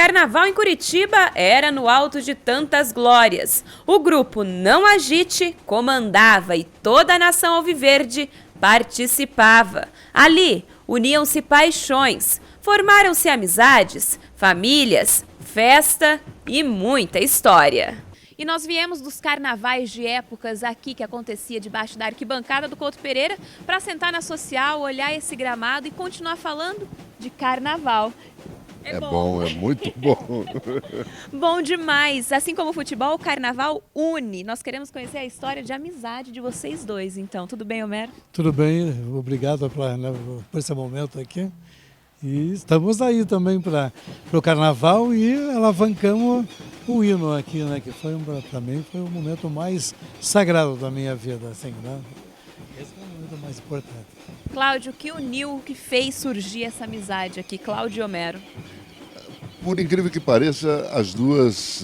carnaval em Curitiba era no alto de tantas glórias. O grupo Não Agite comandava e toda a nação alviverde participava. Ali, uniam-se paixões, formaram-se amizades, famílias, festa e muita história. E nós viemos dos carnavais de épocas aqui que acontecia debaixo da arquibancada do Couto Pereira para sentar na social, olhar esse gramado e continuar falando de carnaval. É bom, é muito bom. Bom demais. Assim como o futebol, o carnaval une. Nós queremos conhecer a história de amizade de vocês dois, então. Tudo bem, Homero? Tudo bem, obrigado por esse momento aqui. E estamos aí também para o carnaval e alavancamos o hino aqui, né? Que para mim foi o momento mais sagrado da minha vida, assim, né? Esse é o momento mais importante. Cláudio, o que uniu, o que fez surgir essa amizade aqui, Cláudio e Homero? Por incrível que pareça, as duas,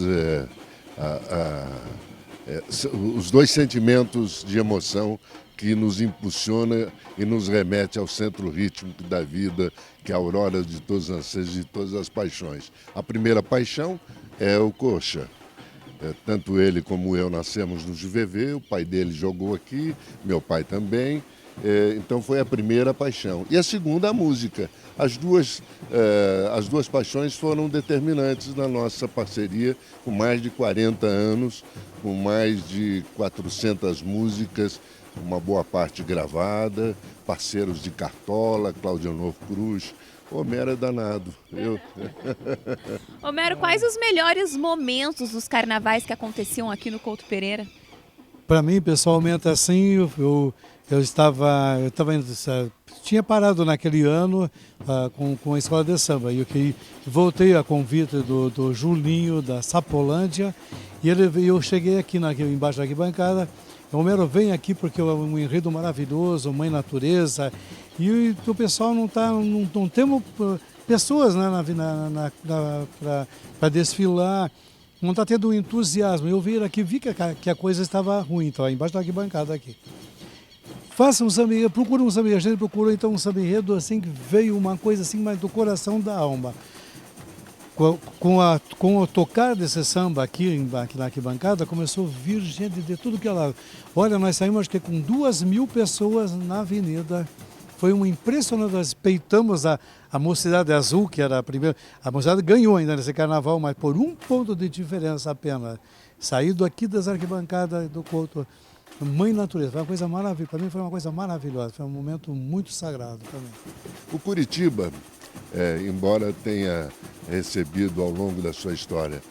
os dois sentimentos de emoção que nos impulsiona e nos remete ao centro rítmico da vida, que é a aurora de todos os anseios e de todas as paixões. A primeira paixão é o coxa. Tanto ele como eu nascemos no Juvevê, o pai dele jogou aqui, meu pai também. Então foi a primeira paixão. E a segunda, a música. As duas paixões foram determinantes na nossa parceria, com mais de 40 anos, com mais de 400 músicas, uma boa parte gravada, parceiros de Cartola, Cláudio Novo Cruz. Homero é danado. Homero, quais os melhores momentos dos carnavais que aconteciam aqui no Couto Pereira? Para mim, pessoalmente, assim, tinha parado naquele ano com a escola de samba. E voltei a convite do Julinho, da Sapolândia, e eu cheguei aqui embaixo da arquibancada. O Homero vem aqui porque é um enredo maravilhoso, Mãe Natureza, e o pessoal não temos pessoas, né, para desfilar, não está tendo um entusiasmo. Eu vi que a coisa estava ruim, então, embaixo da arquibancada aqui. Faça um samba enredo, procura um samba enredo, a gente procurou então um samba enredo assim, que veio uma coisa assim, mais do coração da alma. Com o tocar desse samba aqui na arquibancada, começou a vir gente de tudo que é lado. Olha, nós saímos acho que com 2.000 pessoas na avenida. Foi uma impressionante, nós peitamos a Mocidade Azul, que era a primeira. A Mocidade ganhou ainda nesse carnaval, mas por um ponto de diferença apenas. Saído aqui das arquibancadas do Couto. Mãe Natureza, foi uma coisa maravilhosa. Para mim foi uma coisa maravilhosa, foi um momento muito sagrado também. O Curitiba, embora tenha recebido ao longo da sua história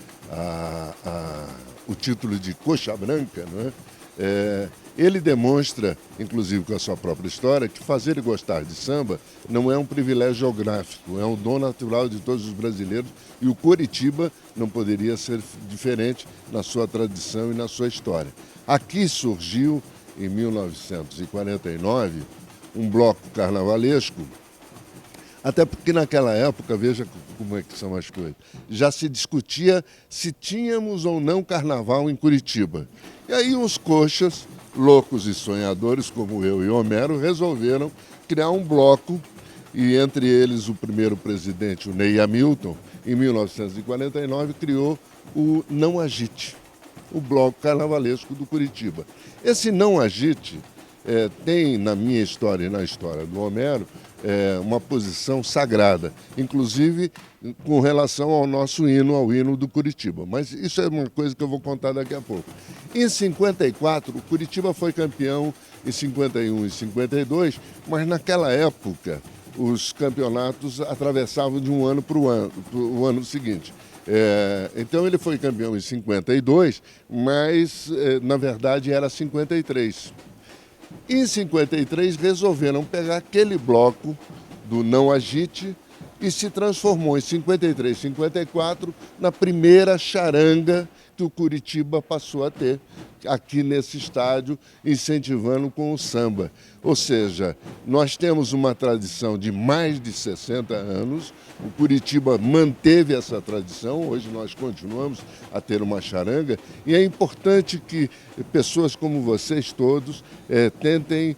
o título de Coxa Branca, não é? Ele demonstra, inclusive com a sua própria história, que fazer e gostar de samba não é um privilégio geográfico, é um dom natural de todos os brasileiros, e o Curitiba não poderia ser diferente na sua tradição e na sua história. Aqui surgiu, em 1949, um bloco carnavalesco, até porque naquela época, veja como é que são as coisas, já se discutia se tínhamos ou não carnaval em Curitiba. E aí os coxas, loucos e sonhadores, como eu e Homero, resolveram criar um bloco, e entre eles o primeiro presidente, o Ney Hamilton, em 1949, criou o Não Agite, o bloco carnavalesco do Curitiba. Esse Não Agite tem, na minha história e na história do Homero, uma posição sagrada, inclusive com relação ao nosso hino, ao hino do Curitiba. Mas isso é uma coisa que eu vou contar daqui a pouco. Em 54, o Curitiba foi campeão, em 51 e 52, mas naquela época os campeonatos atravessavam de um ano para o ano seguinte. Então ele foi campeão em 52, mas na verdade era 53. Em 53 resolveram pegar aquele bloco do Não Agite e se transformou em 53, 54 na primeira charanga que o Curitiba passou a ter aqui nesse estádio, incentivando com o samba. Ou seja, nós temos uma tradição de mais de 60 anos, o Curitiba manteve essa tradição, hoje nós continuamos a ter uma charanga, e é importante que pessoas como vocês todos tentem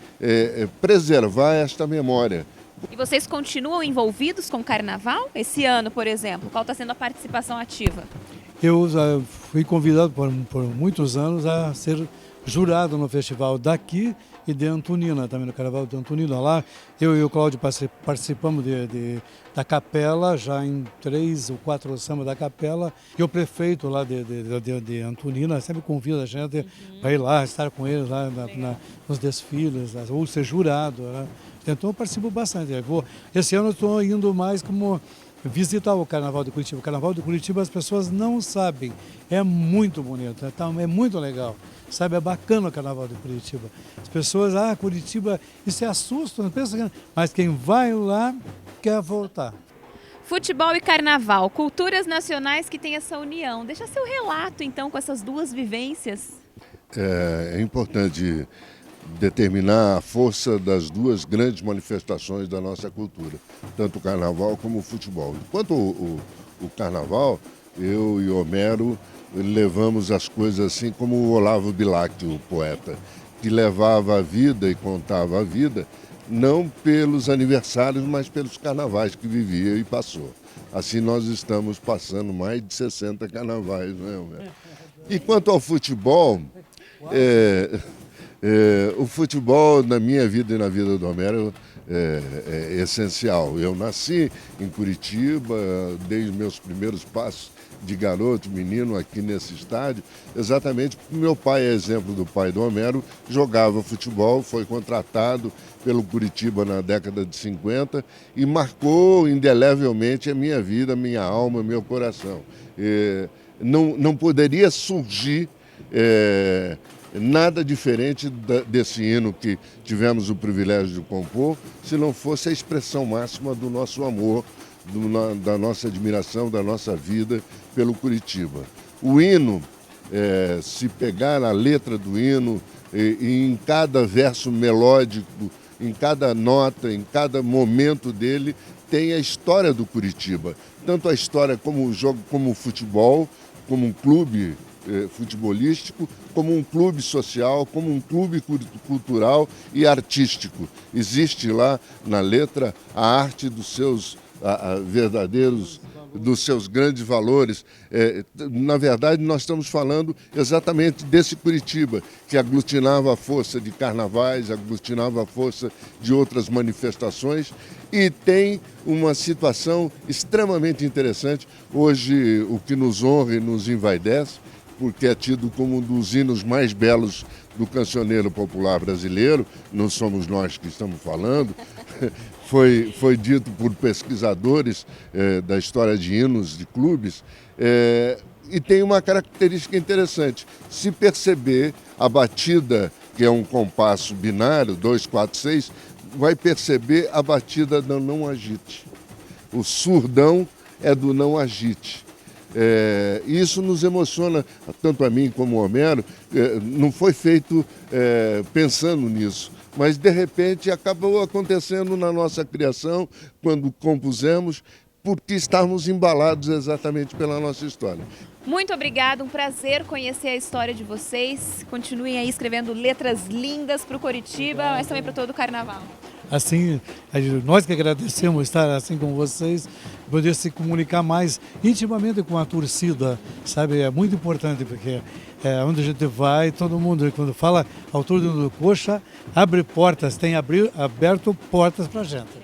preservar esta memória, E vocês continuam envolvidos com o carnaval? Esse ano, por exemplo, qual está sendo a participação ativa? Eu fui convidado por muitos anos a ser jurado no festival daqui e de Antonina, também no Carnaval de Antonina. Lá, eu e o Cláudio participamos da capela, já em 3 ou 4 sambas da capela. E o prefeito lá de Antonina sempre convida a gente para ir lá, estar com eles lá nos desfiles, ou ser jurado. Né? Então eu participo bastante. Esse ano eu estou indo mais como visitar o Carnaval de Curitiba. O Carnaval de Curitiba as pessoas não sabem, é muito bonito, é muito legal. Sabe, é bacana o Carnaval de Curitiba. As pessoas, Curitiba, isso se assustam, mas quem vai lá quer voltar. Futebol e carnaval, culturas nacionais que têm essa união. Deixa seu relato, então, com essas duas vivências. É importante determinar a força das duas grandes manifestações da nossa cultura, tanto o carnaval como o futebol. Enquanto o carnaval, eu e Homero levamos as coisas assim como o Olavo Bilac, o poeta, que levava a vida e contava a vida, não pelos aniversários, mas pelos carnavais que vivia e passou. Assim nós estamos passando mais de 60 carnavais, né, Homero? E quanto ao futebol, o futebol na minha vida e na vida do Homero é essencial. Eu nasci em Curitiba, desde meus primeiros passos de garoto, menino aqui nesse estádio, exatamente porque meu pai, exemplo do pai do Homero, jogava futebol, foi contratado pelo Curitiba na década de 50 e marcou indelevelmente a minha vida, minha alma, meu coração. Não poderia surgir nada diferente desse hino que tivemos o privilégio de compor, se não fosse a expressão máxima do nosso amor, da nossa admiração, da nossa vida pelo Curitiba. O hino, se pegar a letra do hino, e em cada verso melódico, em cada nota, em cada momento dele, tem a história do Curitiba. Tanto a história como o jogo, como o futebol, como um clube futebolístico, como um clube social, como um clube cultural e artístico. Existe lá na letra a arte dos seus verdadeiros, dos seus grandes valores. Na verdade, nós estamos falando exatamente desse Curitiba, que aglutinava a força de carnavais, aglutinava a força de outras manifestações e tem uma situação extremamente interessante. Hoje, o que nos honra e nos envaidece, porque é tido como um dos hinos mais belos do cancioneiro popular brasileiro, não somos nós que estamos falando, foi dito por pesquisadores da história de hinos de clubes, e tem uma característica interessante. Se perceber a batida, que é um compasso binário, 2, 4, 6, vai perceber a batida do não agite. O surdão é do não agite. Isso nos emociona, tanto a mim como o Homero. Não foi feito pensando nisso, mas de repente acabou acontecendo na nossa criação, quando compusemos, porque estávamos embalados exatamente pela nossa história. Muito obrigada, um prazer conhecer a história de vocês. Continuem aí escrevendo letras lindas para o Curitiba, mas também para todo o carnaval. Assim, nós que agradecemos estar assim com vocês, poder se comunicar mais intimamente com a torcida, sabe? É muito importante, porque onde a gente vai, todo mundo, quando fala Altura do Coxa, abre portas, tem aberto portas para a gente.